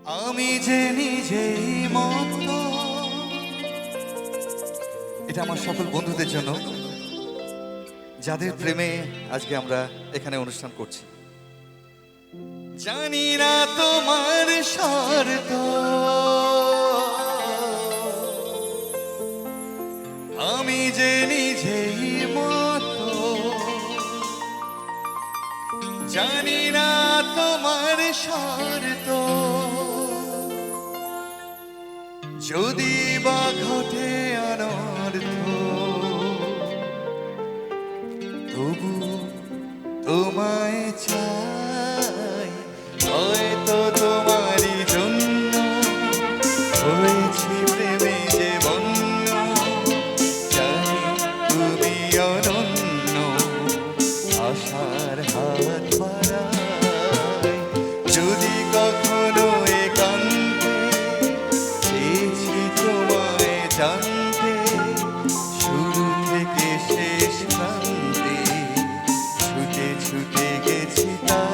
আমি যে নিজেই মত। এটা আমার সকল বন্ধুদের জন্য, যাদের প্রেমে আজকে আমরা এখানে অনুষ্ঠান করছি। জানি না তোমার শর্ত, আমি যে নিজেই মতো। জানি না তোমার শর্ত, যদি বা ঘটে অনর্থ, তবু তোমায় চাই। হয়তো তোমারই জন্য হয়েছি প্রেমে যে বন্য। জানি তুমি অনন্য, আশার হাত বাড়াই। যদি কখনো একান্তে চেয়েছি তোমায় জানতে, শুরু থেকে শেষ প্রান্তে ছুটে ছুটে গেছি তাই।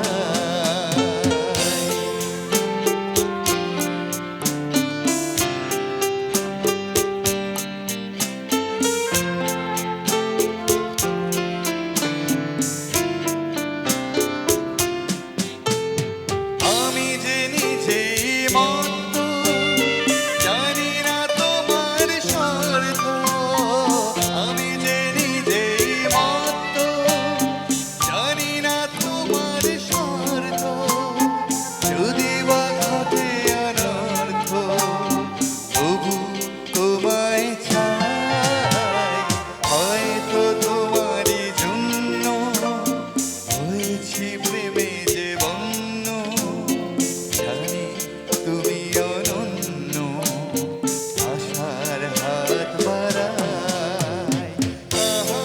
আমি যে নিজেই মত, জানি না তোমার শর্ত। আমি যে নিজেই মত, জানি না তোমার শর্ত, যদি বা ঘটে অনর্থ, তবু তোমায় চাই। হয়তো তোমারই জন্য হয়েছি প্রেমে যে বন্য। জানি তুমি অনন্য, আশার হাত বাড়াই। আহা,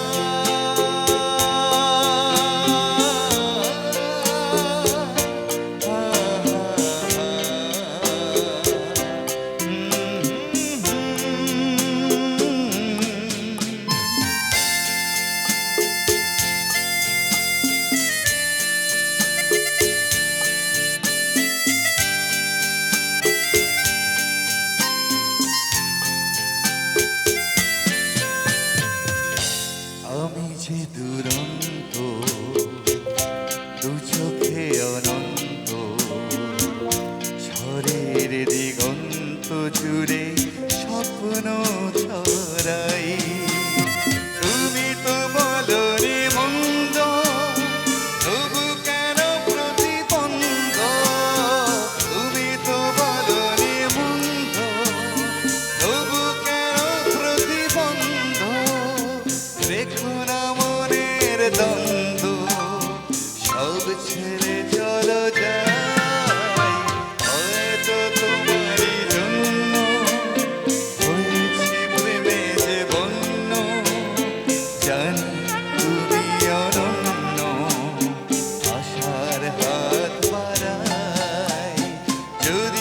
আমি যে দুরন্ত, দু চোখে অনন্ত, ঝড়ের দিগন্ত জুড়ে স্বপ্ন ছড়াই। তুমি তো বলো রে মন্দ, তবু কেন প্রতিবন্ধ। তুমি তো বলো রে মন্দ, তবু কেন প্রতিবন্ধ। রেখো না মনের দ্বন্দ্ব, সব ছেড়ে চলো যাই। হয়তো তোমারই জন্য হয়েছি প্রেমে যে বন্য। জানি তুমি অনন্য, আশার হাত বাড়াই। যদি